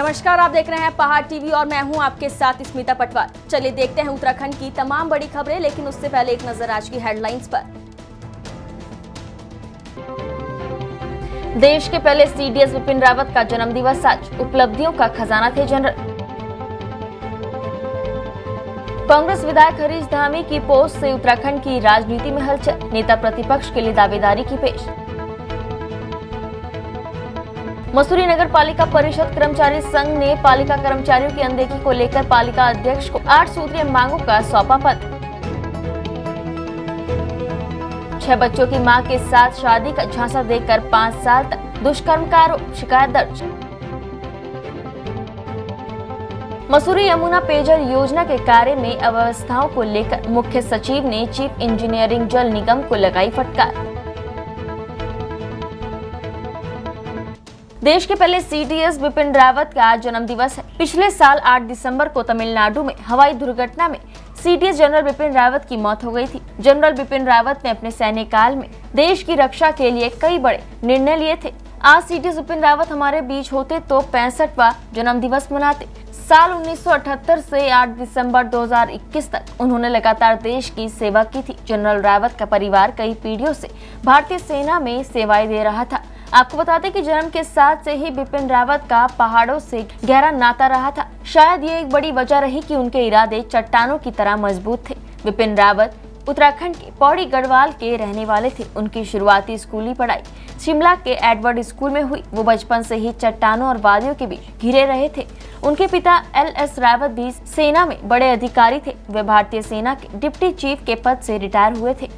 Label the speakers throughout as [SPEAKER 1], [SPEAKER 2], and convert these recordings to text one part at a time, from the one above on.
[SPEAKER 1] नमस्कार, आप देख रहे हैं पहाड़ टीवी और मैं हूं आपके साथ स्मिता पटवार। चलिए देखते हैं उत्तराखंड की तमाम बड़ी खबरें, लेकिन उससे पहले एक नजर आज की हेडलाइंस पर। देश के पहले सीडीएस विपिन रावत का जन्मदिवस आज, उपलब्धियों का खजाना थे जनरल। कांग्रेस विधायक हरीश धामी की पोस्ट से उत्तराखंड की राजनीति में हलचल, नेता प्रतिपक्ष के लिए दावेदारी की पेश। मसूरी नगर पालिका परिषद कर्मचारी संघ ने पालिका कर्मचारियों की अनदेखी को लेकर पालिका अध्यक्ष को 8 सूत्रीय मांगों का सौंपा पत्र। 6 बच्चों की मां के साथ शादी का झांसा देकर 5 साल तक दुष्कर्म का आरोप, शिकायत दर्ज। मसूरी यमुना पेयजल योजना के कार्य में अव्यवस्थाओं को लेकर मुख्य सचिव ने चीफ इंजीनियरिंग जल निगम को लगाई फटकार। देश के पहले सीडीएस विपिन रावत का आज जन्म दिवस है। पिछले साल 8 दिसंबर को तमिलनाडु में हवाई दुर्घटना में सीडीएस जनरल विपिन रावत की मौत हो गई थी। जनरल विपिन रावत ने अपने सैन्य काल में देश की रक्षा के लिए कई बड़े निर्णय लिए थे। आज सीडीएस विपिन रावत हमारे बीच होते तो 65वां जन्म दिवस मनाते। साल 1978 से 8 दिसंबर 2021 तक उन्होंने लगातार देश की सेवा की थी। जनरल रावत का परिवार कई पीढ़ियों से भारतीय सेना में सेवाएं दे रहा था। आपको बता दें कि जन्म के साथ से ही विपिन रावत का पहाड़ों से गहरा नाता रहा था। शायद ये एक बड़ी वजह रही कि उनके इरादे चट्टानों की तरह मजबूत थे। विपिन रावत उत्तराखंड के पौड़ी गढ़वाल के रहने वाले थे। उनकी शुरुआती स्कूली पढ़ाई शिमला के एडवर्ड स्कूल में हुई। वो बचपन से ही चट्टानों और वादियों के बीच घिरे रहे थे। उनके पिता LS रावत भी सेना में बड़े अधिकारी थे। वे भारतीय सेना के डिप्टी चीफ के पद से रिटायर हुए थे।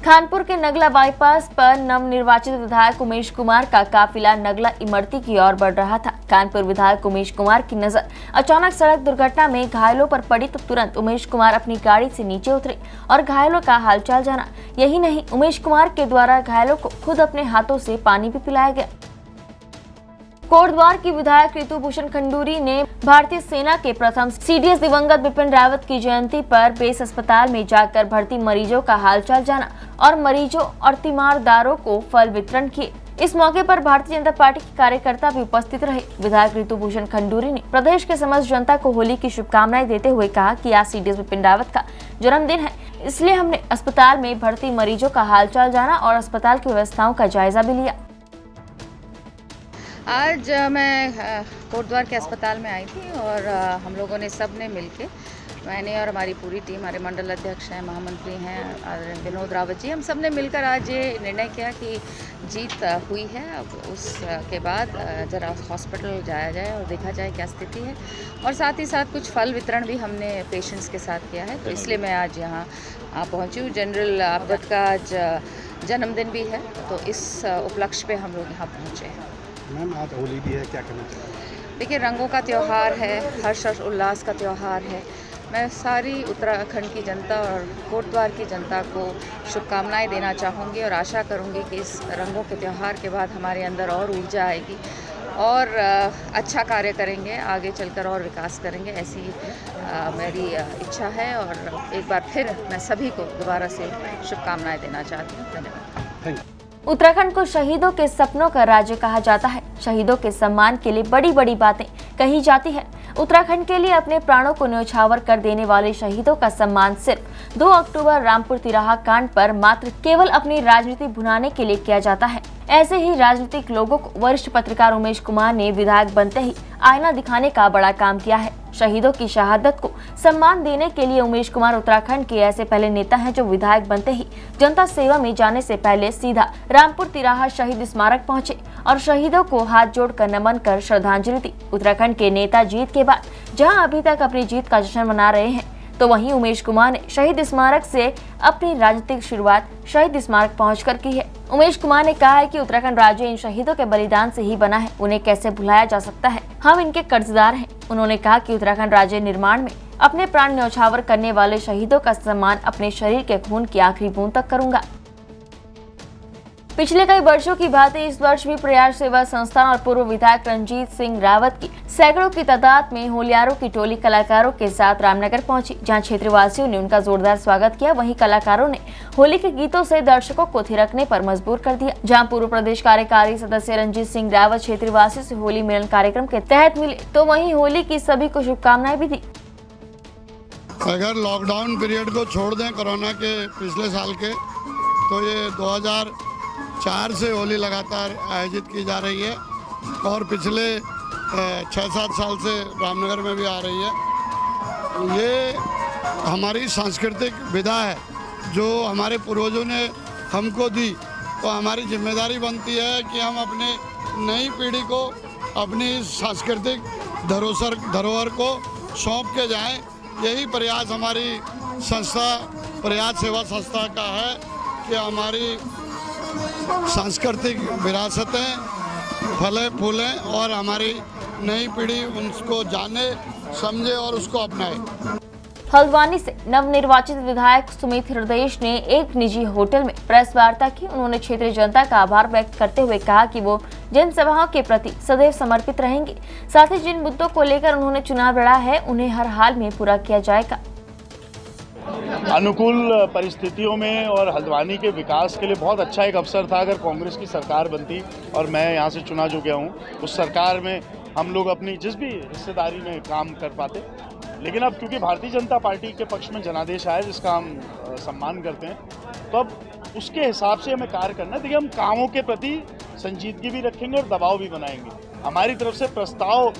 [SPEAKER 1] खानपुर के नगला बाईपास पर नवनिर्वाचित विधायक उमेश कुमार का काफिला नगला इमरती की ओर बढ़ रहा था। कानपुर विधायक उमेश कुमार की नजर अचानक सड़क दुर्घटना में घायलों पर पड़ी तो तुरंत उमेश कुमार अपनी गाड़ी से नीचे उतरे और घायलों का हालचाल जाना। यही नहीं, उमेश कुमार के द्वारा घायलों को खुद अपने हाथों से पानी भी पिलाया गया। कोटद्वार की विधायक ऋतु भूषण खंडूरी ने भारतीय सेना के प्रथम सीडीएस दिवंगत विपिन रावत की जयंती पर बेस अस्पताल में जाकर भर्ती मरीजों का हालचाल जाना और मरीजों और तीमारदारों को फल वितरण किए। इस मौके पर भारतीय जनता पार्टी के कार्यकर्ता भी उपस्थित रहे। विधायक ऋतु भूषण खंडूरी ने प्रदेश के समस्त जनता को होली की शुभकामनाएं देते हुए कहा कि आज सीडीएस विपिन रावत का जन्मदिन है, इसलिए हमने अस्पताल में भर्ती मरीजों का हालचाल जाना और अस्पताल की व्यवस्थाओं का जायजा भी लिया।
[SPEAKER 2] आज मैं कोटद्वार के अस्पताल में आई थी और हम लोगों ने सब ने मिलके, मैंने और हमारी पूरी टीम, हमारे मंडल अध्यक्ष हैं, महामंत्री हैं विनोद रावत जी, हम सब ने मिलकर आज ये निर्णय किया कि जीत हुई है। अब उसके बाद ज़रा हॉस्पिटल जाया जाए और देखा जाए क्या स्थिति है, और साथ ही साथ कुछ फल वितरण भी हमने पेशेंट्स के साथ किया है। तो इसलिए मैं आज यहाँ पहुँची हूँ। जनरल रावत का आज जन्मदिन भी है, तो इस उपलक्ष्य पे हम लोग यहाँ पहुँचे हैं।
[SPEAKER 3] मैम, आज होली भी है, क्या कहना चाहिए?
[SPEAKER 2] देखिए, रंगों का त्यौहार है, हर्ष और उल्लास का त्यौहार है। मैं सारी उत्तराखंड की जनता और कोटद्वार की जनता को शुभकामनाएं देना चाहूँगी और आशा करूँगी कि इस रंगों के त्यौहार के बाद हमारे अंदर और ऊर्जा आएगी और अच्छा कार्य करेंगे, आगे चलकर और विकास करेंगे, ऐसी मेरी इच्छा है। और एक बार फिर मैं सभी को दोबारा से शुभकामनाएं देना चाहती हूँ। धन्यवाद।
[SPEAKER 1] उत्तराखंड को शहीदों के सपनों का राज्य कहा जाता है। शहीदों के सम्मान के लिए बड़ी बड़ी बातें कही जाती है। उत्तराखंड के लिए अपने प्राणों को न्यौछावर कर देने वाले शहीदों का सम्मान सिर्फ 2 अक्टूबर रामपुर तिराहा कांड पर मात्र केवल अपनी राजनीति भुनाने के लिए किया जाता है। ऐसे ही राजनीतिक लोगों को वरिष्ठ पत्रकार उमेश कुमार ने विधायक बनते ही आईना दिखाने का बड़ा काम किया है। शहीदों की शहादत को सम्मान देने के लिए उमेश कुमार उत्तराखंड के ऐसे पहले नेता हैं जो विधायक बनते ही जनता सेवा में जाने से पहले सीधा रामपुर तिराहा शहीद स्मारक पहुंचे और शहीदों को हाथ जोड़कर नमन कर श्रद्धांजलि दी। उत्तराखंड के नेता जीत के बाद जहां अभी तक अपनी जीत का जश्न मना रहे हैं, तो वहीं उमेश कुमार ने शहीद स्मारक से अपनी राजनीतिक शुरुआत शहीद स्मारक पहुंचकर की है। उमेश कुमार ने कहा है कि उत्तराखंड राज्य इन शहीदों के बलिदान से ही बना है, उन्हें कैसे भुलाया जा सकता है, हम इनके कर्जदार हैं। उन्होंने कहा कि उत्तराखंड राज्य निर्माण में अपने प्राण न्यौछावर करने वाले शहीदों का सम्मान अपने शरीर के खून की आखिरी बूंद तक करूंगा। पिछले कई वर्षों की भांति इस वर्ष भी प्रयास सेवा संस्थान और पूर्व विधायक रंजीत सिंह रावत की सैकड़ों की तादाद में होलियारों की टोली कलाकारों के साथ रामनगर पहुंची, जहां क्षेत्रवासियों ने उनका जोरदार स्वागत किया। वहीं कलाकारों ने होली के गीतों से दर्शकों को थिरकने पर मजबूर कर दिया। जहां पूर्व प्रदेश कार्यकारी सदस्य रंजीत सिंह रावत क्षेत्रवासियों से होली मिलन कार्यक्रम के तहत मिले, तो वहीं होली की सभी को शुभकामनाएं भी दी।
[SPEAKER 4] अगर लॉकडाउन पीरियड को छोड़ दें कोरोना के पिछले साल के, तो ये 2004 से होली लगातार आयोजित की जा रही है और पिछले 6-7 साल से रामनगर में भी आ रही है। ये हमारी सांस्कृतिक विधा है जो हमारे पूर्वजों ने हमको दी, तो हमारी जिम्मेदारी बनती है कि हम अपने नई पीढ़ी को अपनी सांस्कृतिक धरोहर को सौंप के जाएं। यही प्रयास हमारी संस्था प्रयास सेवा संस्था का है कि हमारी सांस्कृतिक विरासतें फले फूलें और हमारी नई पीढ़ी उनको जाने, समझे और उसको अपनाए।
[SPEAKER 1] हल्द्वानी से नवनिर्वाचित विधायक सुमित हृदयेश ने एक निजी होटल में प्रेस वार्ता की। उन्होंने क्षेत्रीय जनता का आभार व्यक्त करते हुए कहा कि वो जनसभाओं के प्रति सदैव समर्पित रहेंगे। साथ ही जिन मुद्दों को लेकर उन्होंने चुनाव लड़ा है उन्हें हर हाल में पूरा किया जाएगा।
[SPEAKER 5] अनुकूल परिस्थितियों में और हल्द्वानी के विकास के लिए बहुत अच्छा एक अवसर था अगर कांग्रेस की सरकार बनती और मैं यहाँ से चुना जो गया हूँ, उस सरकार में हम लोग अपनी जिस भी हिस्सेदारी में काम कर पाते। लेकिन अब क्योंकि भारतीय जनता पार्टी के पक्ष में जनादेश आया जिसका हम सम्मान करते हैं, तो अब उसके हिसाब से हमें कार्य करना है। देखिए, हम कामों के प्रति संजीदगी भी रखेंगे और दबाव भी बनाएंगे। हमारी तरफ से प्रस्ताव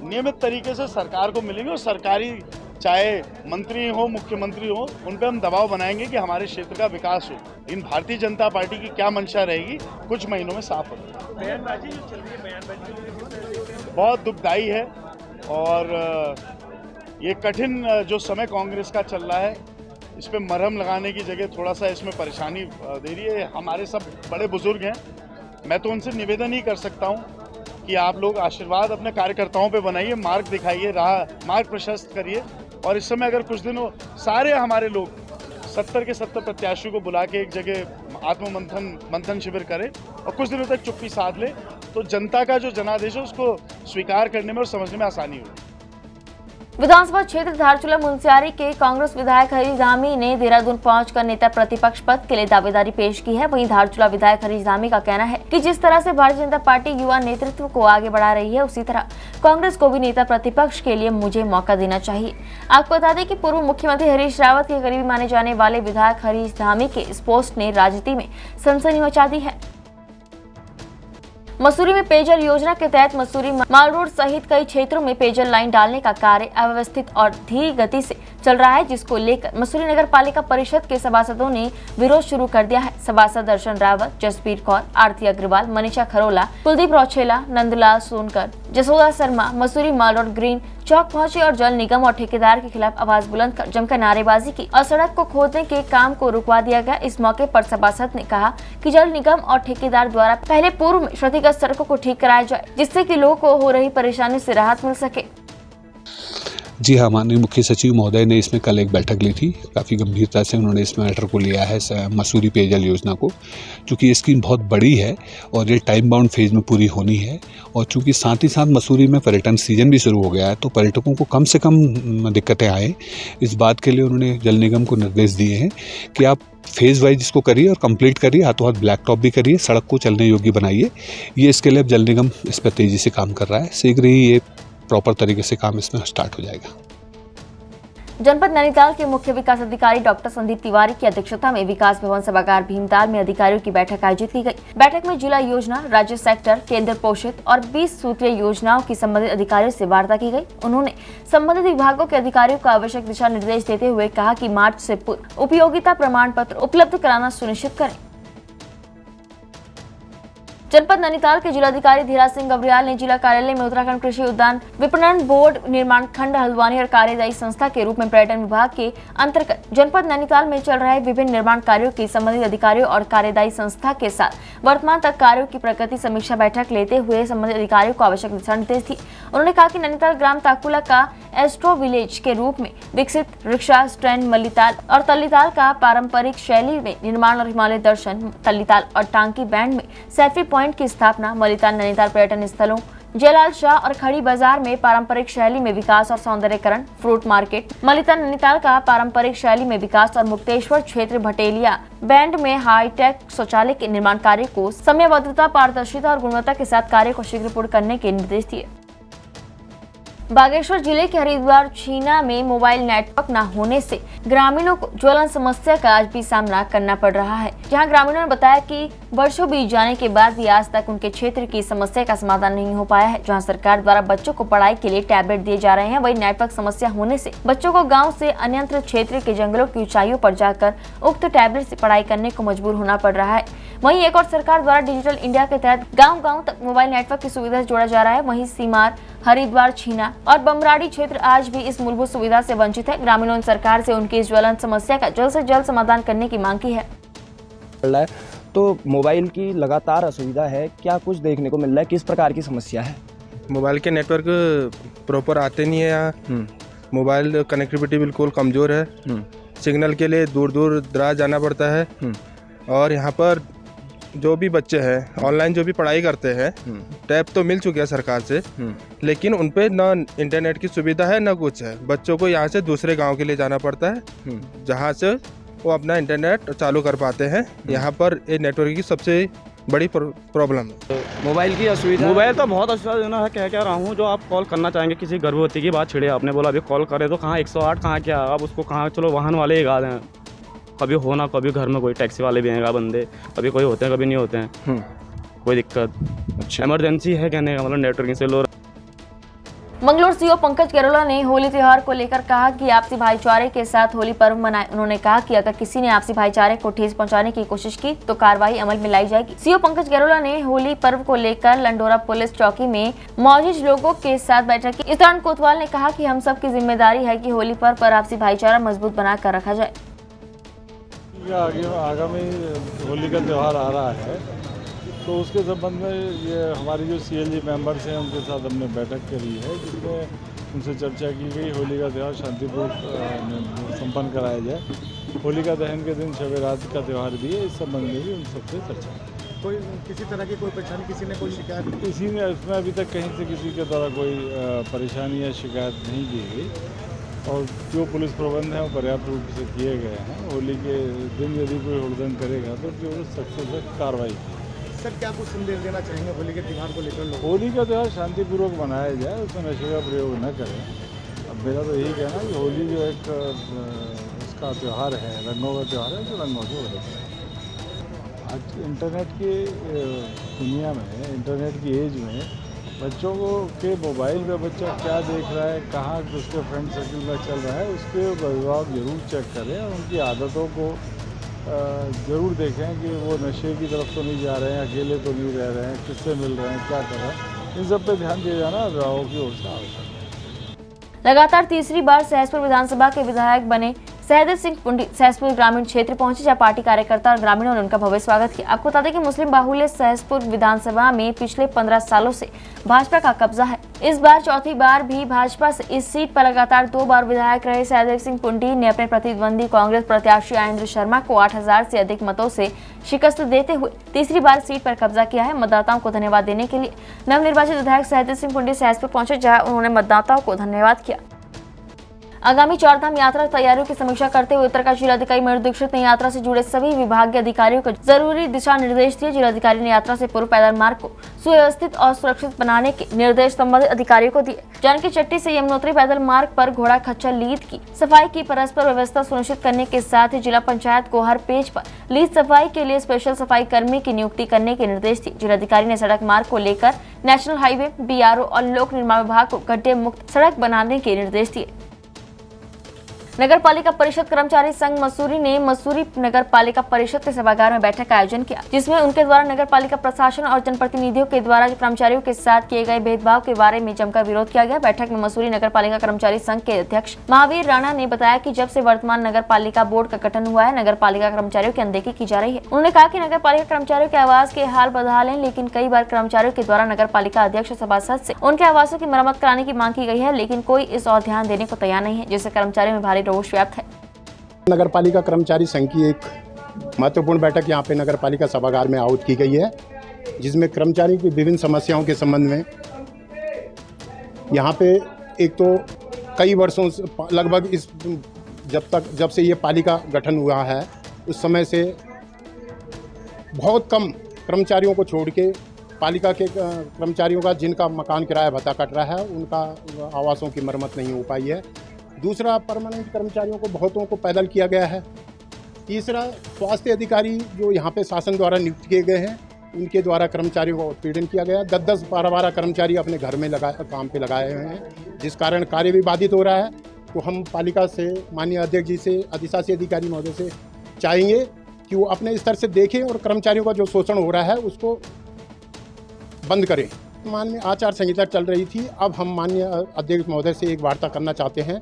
[SPEAKER 5] नियमित तरीके से सरकार को मिलेंगे और सरकारी चाहे मंत्री हो, मुख्यमंत्री हो, उन पर हम दबाव बनाएंगे कि हमारे क्षेत्र का विकास हो। इन भारतीय जनता पार्टी की क्या मंशा रहेगी कुछ महीनों में साफ होगी। बयानबाजी जो चल रही है, बयानबाजी बहुत दुखदायी है और ये कठिन जो समय कांग्रेस का चल रहा है, इस पे मरहम लगाने की जगह थोड़ा सा इसमें परेशानी दे रही है। हमारे सब बड़े बुजुर्ग हैं, मैं तो उनसे निवेदन ही कर सकता हूं कि आप लोग आशीर्वाद अपने कार्यकर्ताओं पे बनाइए, मार्ग दिखाइए, मार्ग प्रशस्त करिए। और इस समय अगर कुछ दिनों सारे हमारे लोग 70 के 70 प्रत्याशियों को बुला के एक जगह मंथन शिविर करें और कुछ दिनों तक चुप्पी साध ले, तो जनता का जो जनादेश है उसको स्वीकार करने में और समझने में आसानी होगी।
[SPEAKER 1] विधानसभा क्षेत्र धारचूला मुंसियारी के कांग्रेस विधायक हरीश धामी ने देहरादून पहुंचकर नेता प्रतिपक्ष पद के लिए दावेदारी पेश की है। वहीं धारचूला विधायक हरीश धामी का कहना है कि जिस तरह से भारतीय जनता पार्टी युवा नेतृत्व को आगे बढ़ा रही है, उसी तरह कांग्रेस को भी नेता प्रतिपक्ष के लिए मुझे मौका देना चाहिए। आपको बता दें कि पूर्व मुख्यमंत्री हरीश रावत के करीबी माने जाने वाले विधायक हरीश धामी के इस पोस्ट ने राजनीति में सनसनी मचा दी है। मसूरी में पेयजल योजना के तहत मसूरी माल रोड सहित कई क्षेत्रों में पेयजल लाइन डालने का कार्य अव्यवस्थित और धीमी गति से चल रहा है, जिसको लेकर मसूरी नगर पालिका परिषद के सभासदों ने विरोध शुरू कर दिया है। सभासद दर्शन रावत, जसबीर कौर, आरती अग्रवाल, मनीषा खरोला, कुलदीप रौछेला, नंदलाल सोनकर, जसोदा शर्मा मसूरी माल रोड ग्रीन चौक पहुंचे और जल निगम और ठेकेदार के खिलाफ आवाज बुलंद कर जमकर नारेबाजी की और सड़क को खोदने के काम को रुकवा दिया गया। इस मौके पर सभासद ने कहा कि जल निगम और ठेकेदार द्वारा पहले पूर्व में क्षतिग्रस्त सड़कों को ठीक कराया जाए, जिससे कि लोगों को हो रही परेशानी से राहत मिल सके।
[SPEAKER 6] जी हाँ, माननीय मुख्य सचिव महोदय ने इसमें कल एक बैठक ली थी। काफ़ी गंभीरता से उन्होंने इस मैटर को लिया है, मसूरी पेयजल योजना को, क्योंकि ये स्कीम बहुत बड़ी है और ये टाइम बाउंड फेज में पूरी होनी है। और चूँकि साथ ही साथ मसूरी में पर्यटन सीजन भी शुरू हो गया है, तो पर्यटकों को कम से कम दिक्कतें आए, इस बात के लिए उन्होंने जल निगम को निर्देश दिए हैं कि आप फेज़ वाइज इसको करिए और कंप्लीट करिए, हाथों हाथ ब्लैक टॉप भी करिए, सड़क को चलने योग्य बनाइए। ये इसके लिए अब जल निगम इस पर तेज़ी से काम कर रहा है। शीघ्र ही ये प्रॉपर तरीके से काम इसमें स्टार्ट हो जाएगा।
[SPEAKER 1] जनपद नैनीताल के मुख्य विकास अधिकारी डॉक्टर संदीप तिवारी की अध्यक्षता में विकास भवन सभागार भीमताल में अधिकारियों की बैठक आयोजित की गई। बैठक में जिला योजना, राज्य सेक्टर, केंद्र पोषित और 20 सूत्रीय योजनाओं की संबंधित अधिकारियों से वार्ता की गई। उन्होंने संबंधित विभागों के अधिकारियों को आवश्यक दिशा निर्देश देते हुए कहा कि मार्च से पूर्व उपयोगिता प्रमाण पत्र उपलब्ध कराना सुनिश्चित करें। जनपद नैनीताल के जिलाधिकारी धीराज सिंह गबरियाल ने जिला कार्यालय में उत्तराखंड कृषि उद्यान विपणन बोर्ड निर्माण खंड हल्द्वानी और कार्यदायी संस्था के रूप में पर्यटन विभाग के अंतर्गत जनपद नैनीताल में चल रहे विभिन्न निर्माण कार्यों की संबंधित अधिकारियों और कार्यदायी संस्था के साथ वर्तमान तक कार्यों की प्रगति समीक्षा बैठक लेते हुए संबंधित अधिकारियों को आवश्यक दिशा निर्देश दिए। उन्होंने कहा कि नैनीताल ग्राम ताकुला का एस्ट्रो विलेज के रूप में विकसित रिक्शा स्टैंड मल्लीताल और तल्लीताल का पारंपरिक शैली में निर्माण और हिमालय दर्शन तल्लीताल और टांकी बैंड में सेल्फी पॉइंट की स्थापना, मल्लीताल नैनीताल पर्यटन स्थलों, जयलाल शाह और खड़ी बाजार में पारंपरिक शैली में विकास और सौंदर्यकरण, फ्रूट मार्केट, मल्लीताल नैनीताल का पारंपरिक शैली में विकास और मुक्तेश्वर क्षेत्र भटेलिया बैंड में हाईटेक शौचालय के निर्माण कार्य को समयबद्धता, पारदर्शिता और गुणवत्ता के साथ कार्य को शीघ्र पूर्ण करने के निर्देश दिए। बागेश्वर जिले के हरिद्वार छीना में मोबाइल नेटवर्क न होने से ग्रामीणों को ज्वलन समस्या का आज भी सामना करना पड़ रहा है, जहां ग्रामीणों ने बताया कि वर्षों बीत जाने के बाद भी आज तक उनके क्षेत्र की समस्या का समाधान नहीं हो पाया है। जहां सरकार द्वारा बच्चों को पढ़ाई के लिए टैबलेट दिए जा रहे हैं, वही नेटवर्क समस्या होने से बच्चों को गाँव से अन्यंत्र क्षेत्र के जंगलों की ऊंचाइयों पर जाकर उक्त टैबलेट से पढ़ाई करने को मजबूर होना पड़ रहा है। वहीं एक और सरकार द्वारा डिजिटल इंडिया के तहत गाँव तक मोबाइल नेटवर्क की सुविधा जोड़ा जा रहा है। वहीं सीमार, हरिद्वार, छीना और बमराड़ी क्षेत्र आज भी इस मूलभूत सुविधा से वंचित है। ग्रामीणों ने सरकार से उनकी इस ज्वलन समस्या का जल्द से जल्द समाधान करने की मांग की है।
[SPEAKER 7] तो मोबाइल की लगातार असुविधा है, क्या कुछ देखने को मिल रहा है, किस प्रकार की समस्या है?
[SPEAKER 8] मोबाइल के नेटवर्क प्रॉपर आते नहीं है यहाँ। मोबाइल कनेक्टिविटी बिल्कुल कमज़ोर है। सिग्नल के लिए दूर दूर दराज जाना पड़ता है। और यहाँ पर जो भी बच्चे हैं ऑनलाइन जो भी पढ़ाई करते हैं, टैब तो मिल चुके हैं सरकार से, लेकिन उन पे ना इंटरनेट की सुविधा है ना कुछ है। बच्चों को यहाँ से दूसरे गांव के लिए जाना पड़ता है, जहाँ से वो अपना इंटरनेट चालू कर पाते हैं। यहाँ पर ये नेटवर्क की सबसे बड़ी प्रॉब्लम है।
[SPEAKER 7] मोबाइल की असुविधा,
[SPEAKER 9] मोबाइल तो बहुत असुविधा है। कह रहा हूँ, जो आप कॉल करना चाहेंगे, किसी गर्भवती की बात छिड़े, आपने बोला अभी कॉल करे तो कहाँ 108 कहाँ क्या, अब उसको कहाँ, चलो वाहन वाले ही गा दें, कभी हो ना कभी घर में कोई टैक्सी वाले भी आएगा बंदे, कभी कोई होते हैं कभी नहीं होते हैं, कोई दिक्कत। अच्छा, इमरजेंसी है कहने का मतलब नेटवर्किंग से लो।
[SPEAKER 1] मंगलूर सीओ पंकज गरोला ने होली त्योहार को लेकर कहा कि आपसी भाईचारे के साथ होली पर्व मनाएं। उन्होंने कहा कि अगर किसी ने आपसी भाईचारे को ठेस पहुंचाने की कोशिश की तो कार्रवाई अमल में लाई जाएगी। सीओ पंकज गरोला ने होली पर्व को लेकर लंडोरा पुलिस चौकी में मौजूद लोगों के साथ बैठक की। इस दौरान कोतवाल ने कहा कि हम सब की जिम्मेदारी है कि होली पर्व पर आपसी भाईचारा मजबूत बनाकर रखा जाए।
[SPEAKER 10] आगामी होली का त्यौहार आ रहा है, तो उसके संबंध में ये हमारी जो CLG मेंबर्स हैं उनके साथ हमने बैठक करी है, जिसमें उनसे चर्चा की गई होली का त्यौहार शांतिपूर्ण संपन्न कराया जाए। होलिका दहन के दिन शब रात का त्यौहार भी है, इस संबंध में भी उन सबसे चर्चा।
[SPEAKER 3] कोई किसी तरह की कोई परेशानी, किसी ने कोई शिकायत?
[SPEAKER 10] किसी ने इसमें अभी तक कहीं से किसी के द्वारा कोई परेशानी या शिकायत नहीं की गई, और जो पुलिस प्रबंध हैं वो पर्याप्त रूप से किए गए हैं। होली के दिन यदि कोई हुड़दंग करेगा तो जो सख्त से सख्त कार्रवाई की।
[SPEAKER 3] सर, क्या कुछ संदेश देना चाहेंगे होली के त्यौहार को लेकर लोग?
[SPEAKER 10] होली का त्यौहार शांतिपूर्वक मनाया जाए, उसमें नशे का प्रयोग न करें। अब मेरा तो यही कहना है कि होली जो एक उसका त्यौहार है, रंगों का त्यौहार है, तो रंगों से बचे। आज इंटरनेट की दुनिया में, इंटरनेट की एज में बच्चों को के मोबाइल पे बच्चा क्या देख रहा है, कहाँ उसके फ्रेंड सर्किल में चल रहा है, उसके अभिभावक जरूर चेक करें और उनकी आदतों को ज़रूर देखें कि वो नशे की तरफ तो नहीं जा रहे हैं, अकेले तो नहीं रह रहे हैं, किससे मिल रहे हैं, क्या कर रहे हैं, इन सब पे ध्यान दिया जाना अभिभावकों की ओर से आवश्यक है।
[SPEAKER 1] लगातार तीसरी बार सहसपुर विधानसभा के विधायक बने सहदेव सिंह पुंडी सहसपुर ग्रामीण क्षेत्र पहुंचे, जहां पार्टी कार्यकर्ता और ग्रामीणों ने उनका भव्य स्वागत किया। आपको बता दें कि मुस्लिम बाहुल्य सहसपुर विधानसभा में पिछले 15 सालों से भाजपा का कब्जा है। इस बार चौथी बार भी भाजपा से इस सीट पर लगातार 2 बार विधायक रहे सहदेव सिंह पुंडी ने अपने प्रतिद्वंदी कांग्रेस प्रत्याशी आयेंद्र शर्मा को 8000 से अधिक मतों से शिकस्त देते हुए तीसरी बार सीट पर कब्जा किया है। मतदाताओं को धन्यवाद देने के लिए नवनिर्वाचित विधायक सहदेव सिंह पुंडी सहसपुर पहुंचे, जहाँ उन्होंने मतदाताओं को धन्यवाद किया। आगामी चारधाम यात्रा तैयारियों की समीक्षा करते हुए उत्तरकाशी जिलाधिकारी मयूर दीक्षित ने यात्रा से जुड़े सभी विभागीय अधिकारियों को जरूरी दिशा निर्देश दिए। जिलाधिकारी ने यात्रा से पूर्व पैदल मार्ग को सुव्यवस्थित और सुरक्षित बनाने के निर्देश संबंधित अधिकारियों को दिए। जानकी चट्टी से यमुनोत्री पैदल मार्ग पर घोड़ा खच्चर लीद की सफाई की परस्पर व्यवस्था सुनिश्चित करने के साथ ही जिला पंचायत को हर पेज पर लीद सफाई के लिए स्पेशल सफाई कर्मी की नियुक्ति करने के निर्देश दिए। जिलाधिकारी ने सड़क मार्ग को लेकर नेशनल हाईवे, BRO और लोक निर्माण विभाग को गड्ढे मुक्त सड़क बनाने के निर्देश दिए। नगर पालिका परिषद कर्मचारी संघ मसूरी ने मसूरी नगर पालिका परिषद के सभागार में बैठक का आयोजन किया, जिसमें उनके द्वारा नगर पालिका प्रशासन और जनप्रतिनिधियों के द्वारा कर्मचारियों के साथ किए गए भेदभाव के बारे में जमकर विरोध किया गया। बैठक में मसूरी नगर पालिका कर्मचारी संघ के अध्यक्ष महावीर राणा ने बताया कि जब से वर्तमान नगर पालिका बोर्ड का गठन हुआ है, नगर पालिका कर्मचारियों की अनदेखी की जा रही है। उन्होंने कहा कि नगर पालिका कर्मचारियों के आवास के हाल बदहाल हैं, लेकिन कई बार कर्मचारियों के द्वारा नगर पालिका अध्यक्ष और सभासद से उनके आवासों की मरम्मत कराने की मांग की गई है, लेकिन कोई इस ओर ध्यान देने को तैयार नहीं है, जिससे कर्मचारियों में भारी रोष व्याप्त है।
[SPEAKER 3] नगर पालिका कर्मचारी संघ की एक महत्वपूर्ण बैठक यहाँ पे नगर पालिका सभागार में आयोजित की गई है, जिसमें कर्मचारियों की विभिन्न समस्याओं के संबंध में यहाँ पे एक तो कई वर्षों से लगभग इस जब से ये पालिका गठन हुआ है उस समय से बहुत कम कर्मचारियों को छोड़ के पालिका के कर्मचारियों का जिनका मकान किराया भत्ता कट रहा है उनका आवासों की मरम्मत नहीं हो पाई है। दूसरा, परमानेंट कर्मचारियों को बहुतों को पैदल किया गया है। तीसरा, स्वास्थ्य अधिकारी जो यहाँ पे शासन द्वारा नियुक्त किए गए हैं उनके द्वारा कर्मचारियों का उत्पीड़न किया गया। 10-10, 12-12 कर्मचारी अपने घर में काम पे लगाए हुए हैं, जिस कारण कार्य भी बाधित हो रहा है। तो हम पालिका से माननीय अध्यक्ष जी से, अधिशासी अधिकारी महोदय से चाहेंगे कि वो अपने स्तर से देखें और कर्मचारियों का जो शोषण हो रहा है उसको बंद करें। माननीय आचार संहिता चल रही थी, अब हम माननीय अध्यक्ष महोदय से एक वार्ता करना चाहते हैं।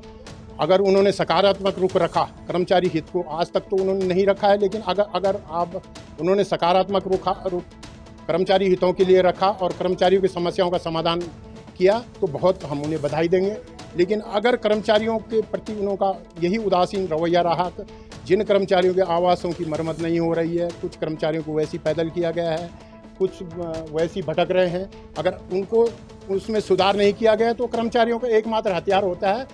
[SPEAKER 3] अगर उन्होंने सकारात्मक रुख रखा कर्मचारी हित को, आज तक तो उन्होंने नहीं रखा है, लेकिन अगर आप उन्होंने सकारात्मक रुख कर्मचारी हितों के लिए रखा और कर्मचारियों की समस्याओं का समाधान किया तो बहुत हम उन्हें बधाई देंगे। लेकिन अगर कर्मचारियों के प्रति उनका यही उदासीन रवैया रहा, जिन कर्मचारियों के आवासों की मरम्मत नहीं हो रही है, कुछ कर्मचारियों को वैसी पैदल किया गया है, कुछ वैसी भटक रहे हैं, अगर उनको उसमें सुधार नहीं किया गया तो कर्मचारियों का एकमात्र हथियार होता है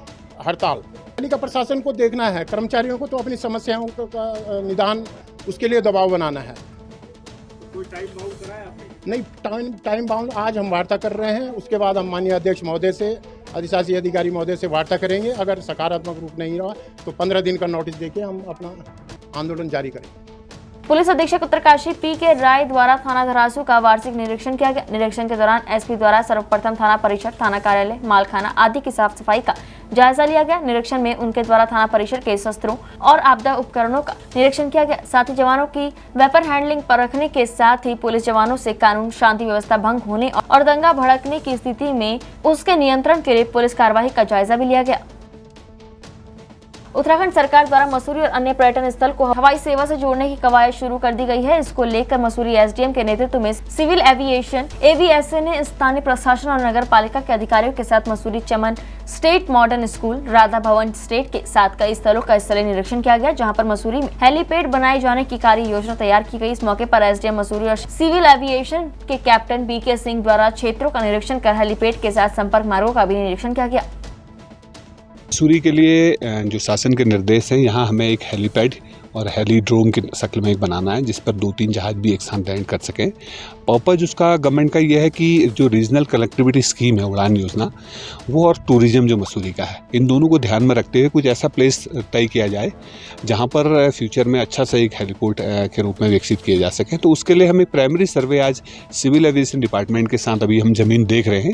[SPEAKER 3] हड़ताल। पालिका प्रशासन को देखना है, कर्मचारियों को तो अपनी समस्याओं का निदान उसके लिए दबाव बनाना है। कोई टाइम बाउंड कराया आपने? नहीं, टाइम बाउंड आज हम वार्ता कर रहे हैं, उसके बाद हम माननीय अध्यक्ष महोदय से, अधिशासी अधिकारी महोदय से वार्ता करेंगे। अगर सकारात्मक रूप नहीं रहा तो 15 दिन का नोटिस देके हम अपना आंदोलन जारी करेंगे।
[SPEAKER 1] पुलिस अधीक्षक उत्तरकाशी पी.के. राय द्वारा थाना धरासू का वार्षिक निरीक्षण किया गया। निरीक्षण के दौरान एसपी द्वारा सर्वप्रथम थाना परिसर, थाना कार्यालय, मालखाना आदि की साफ सफाई का जायजा लिया गया। निरीक्षण में उनके द्वारा थाना परिसर के शस्त्रों और आपदा उपकरणों का निरीक्षण किया गया। साथ ही जवानों की वेपन हैंडलिंग परखने के साथ ही पुलिस जवानों से कानून शांति व्यवस्था भंग होने और दंगा भड़कने की स्थिति में उसके नियंत्रण के लिए पुलिस कार्रवाई का जायजा भी लिया गया। उत्तराखंड सरकार द्वारा मसूरी और अन्य पर्यटन स्थल को हवाई सेवा से जोड़ने की कवायद शुरू कर दी गई है। इसको लेकर मसूरी एसडीएम के नेतृत्व में सिविल एविएशन एवीएसए ने स्थानीय प्रशासन और नगर पालिका के अधिकारियों के साथ मसूरी चमन स्टेट मॉडर्न स्कूल, राधा भवन स्टेट के साथ कई स्थलों का स्थलीय निरीक्षण किया गया, जहां पर मसूरी में हेलीपैड बनाए जाने की कार्य योजना तैयार की गई। इस मौके पर एसडीएम मसूरी और सिविल एविएशन के कैप्टन बीके सिंह द्वारा क्षेत्रों का निरीक्षण कर हेलीपैड के साथ संपर्क मार्गों का भी निरीक्षण किया गया।
[SPEAKER 6] मसूरी के लिए जो शासन के निर्देश हैं, यहाँ हमें एक हेलीपैड और हेलीड्रोम की शक्ल में एक बनाना है, जिस पर 2-3 जहाज भी एक साथ लैंड कर सकें। पर्पज उसका गवर्नमेंट का यह है कि जो रीजनल कनेक्टिविटी स्कीम है उड़ान योजना, वो और टूरिज्म जो मसूरी का है, इन दोनों को ध्यान में रखते हुए कुछ ऐसा प्लेस तय किया जाए जहाँ पर फ्यूचर में अच्छा सा एक हेलीपोर्ट के रूप में विकसित किया जा सके। तो उसके लिए हमें प्राइमरी सर्वे आज सिविल एविएशन डिपार्टमेंट के साथ अभी हम ज़मीन देख रहे हैं।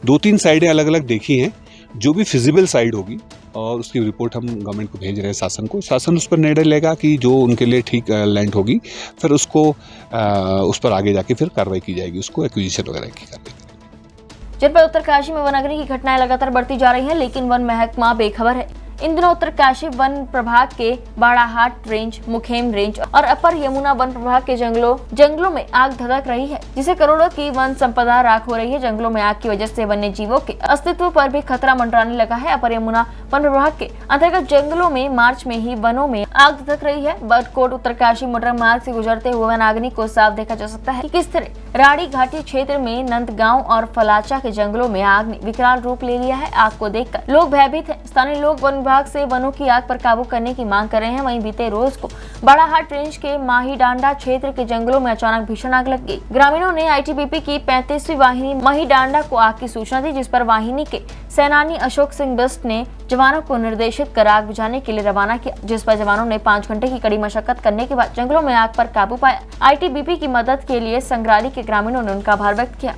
[SPEAKER 6] 2-3 साइडें अलग अलग देखी हैं, जो भी फिजिबल साइड होगी और उसकी रिपोर्ट हम गवर्नमेंट को भेज रहे हैं शासन को। शासन उस पर निर्णय लेगा कि जो उनके लिए ठीक लैंड होगी, फिर उसको उस पर आगे जाके फिर कार्रवाई की जाएगी, उसको एक्विजिशन वगैरह की कार्रवाई।
[SPEAKER 1] जनपद उत्तरकाशी में वनाग्नि की घटनाएं लगातार बढ़ती जा रही हैं, लेकिन वन महकमा बेखबर है। इन दिनों उत्तरकाशी वन प्रभाग के बाड़ाहाट रेंज, मुखेम रेंज और अपर यमुना वन प्रभाग के जंगलों में आग धधक रही है, जिससे करोड़ों की वन संपदा राख हो रही है। जंगलों में आग की वजह से वन्य जीवों के अस्तित्व पर भी खतरा मंडराने लगा है। अपर यमुना वन प्रभाग के अंतर्गत जंगलों में मार्च में ही वनों में आग धधक रही है। बटकोट उत्तरकाशी मोटर मार्ग से गुजरते हुए वनाग्नि को साफ देखा जा सकता है कि किस तरह राड़ी घाटी क्षेत्र में नंदगांव और फलाचा के जंगलों में आग ने विकराल रूप ले लिया है। आग को देखकर लोग भयभीत हैं। स्थानीय लोग वन विभाग से वनों की आग पर काबू करने की मांग कर रहे हैं। वहीं बीते रोज को बाड़ाहाट रेंज के माहीडांडा क्षेत्र के जंगलों में अचानक भीषण आग लग गई। ग्रामीणों ने आईटीबीपी की 35वीं वाहिनी माहीडांडा को आग की सूचना दी, जिस पर वाहिनी के सेनानी अशोक सिंह बिस्ट ने जवानों को निर्देशित कर आग बुझाने के लिए रवाना किया, जिस पर जवानों ने 5 घंटे की कड़ी मशक्कत करने के बाद जंगलों में आग पर काबू पाया। आईटीबीपी की मदद के लिए संग्राली के ग्रामीणों ने उनका आभार व्यक्त किया।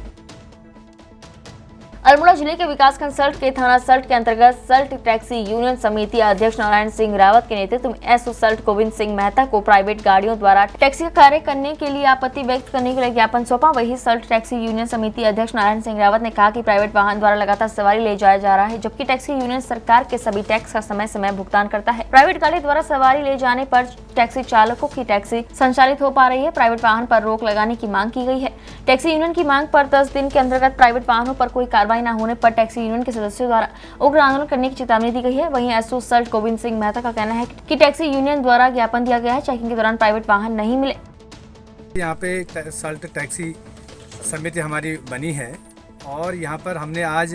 [SPEAKER 1] अल्मोड़ा जिले के विकासखंड सल्ट के थाना सल्ट के अंतर्गत सल्ट टैक्सी यूनियन समिति अध्यक्ष नारायण सिंह रावत के नेतृत्व में एसओ सल्ट गोविंद सिंह मेहता को प्राइवेट गाड़ियों द्वारा टैक्सी का कार्य करने के लिए आपत्ति व्यक्त करने के लिए ज्ञापन सौंपा। वही सल्ट टैक्सी यूनियन समिति अध्यक्ष नारायण सिंह रावत ने कहा कि प्राइवेट वाहन द्वारा लगातार सवारी ले जाया जा रहा है, जबकि टैक्सी यूनियन सरकार के सभी टैक्स का समय समय भुगतान करता है। प्राइवेट गाड़ी द्वारा सवारी ले जाने पर टैक्सी चालकों की टैक्सी संचालित हो पा रही है। प्राइवेट वाहन पर रोक लगाने की मांग की गई है। टैक्सी यूनियन की मांग पर 10 दिन के अंतर्गत प्राइवेट वाहनों पर कोई कार्रवाई न होने पर टैक्सी यूनियन के सदस्यों द्वारा उग्र आंदोलन करने की चेतावनी दी गई है। वहीं एसओ सल्ट गोविंद सिंह मेहता का कहना है कि टैक्सी यूनियन द्वारा ज्ञापन दिया गया है, चेकिंग के दौरान प्राइवेट वाहन नहीं मिले।
[SPEAKER 11] यहाँ पे सल्ट टैक्सी समिति हमारी बनी है और यहाँ पर हमने आज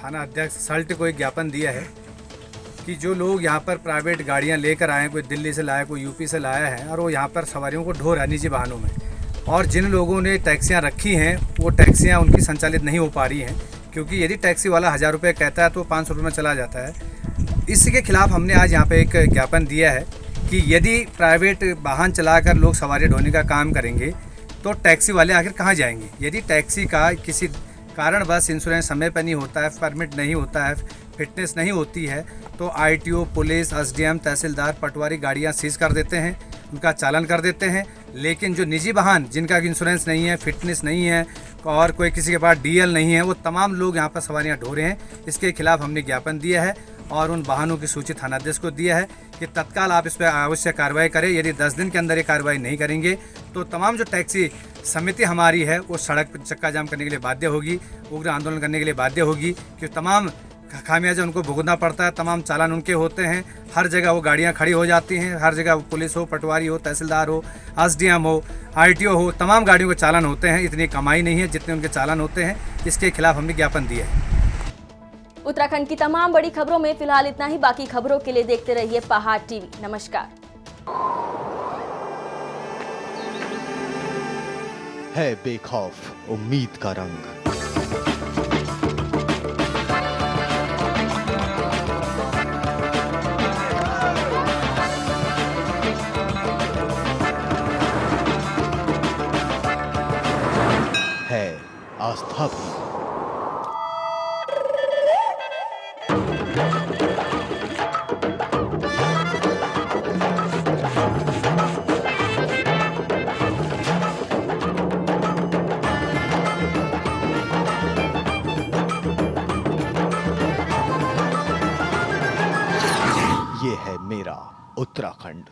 [SPEAKER 11] थाना अध्यक्ष सल्ट को एक ज्ञापन दिया है कि जो लोग यहाँ पर प्राइवेट गाड़ियाँ लेकर आए हैं, कोई दिल्ली से लाया, कोई यूपी से लाया है और वो यहाँ पर सवारियों को ढो रहा है निजी वाहनों में, और जिन लोगों ने टैक्सियाँ रखी हैं वो टैक्सियाँ उनकी संचालित नहीं हो पा रही हैं, क्योंकि यदि टैक्सी वाला 1000 रुपये कहता है तो 500 रुपये में चला जाता है। इसके खिलाफ हमने आज यहाँ पे एक ज्ञापन दिया है कि यदि प्राइवेट वाहन चलाकर लोग सवारी ढोने का काम करेंगे तो टैक्सी वाले आखिर कहाँ जाएंगे। यदि टैक्सी का किसी कारणवश इंश्योरेंस समय पर नहीं होता है, परमिट नहीं होता है, फिटनेस नहीं होती है, तो आईटीओ, पुलिस, एसडीएम, तहसीलदार, पटवारी गाड़ियाँ सीज कर देते हैं, उनका चालान कर देते हैं। लेकिन जो निजी वाहन जिनका इंश्योरेंस नहीं है, फिटनेस नहीं है और कोई किसी के पास डीएल नहीं है, वो तमाम लोग यहाँ पर सवारियाँ ढो रहे हैं। इसके खिलाफ हमने ज्ञापन दिया है और उन वाहनों की सूची थानाध्यक्ष को दिया है कि तत्काल आप इस पर आवश्यक कार्रवाई करें। यदि 10 दिन के अंदर ये कार्रवाई नहीं करेंगे तो तमाम जो टैक्सी समिति हमारी है वो सड़क पर चक्का जाम करने के लिए बाध्य होगी, उग्र आंदोलन करने के लिए बाध्य होगी, कि तमाम खामियाजा उनको भुगतना पड़ता है, तमाम चालान उनके होते हैं। हर जगह वो गाड़ियाँ खड़ी हो जाती हैं, हर जगह पुलिस हो, पटवारी हो, तहसीलदार हो, एसडीएम हो, आईटीओ हो, तमाम गाड़ियों के चालान होते हैं। इतनी कमाई नहीं है जितने उनके चालान होते हैं। इसके खिलाफ हमने ज्ञापन दिया है।
[SPEAKER 1] उत्तराखंड की तमाम बड़ी खबरों में फिलहाल इतना ही। बाकी खबरों के लिए देखते रहिए पहाड़ टीवी। नमस्कार।
[SPEAKER 12] है बेखौफ उम्मीद का रंग। है आस्था भी। ये है मेरा उत्तराखंड।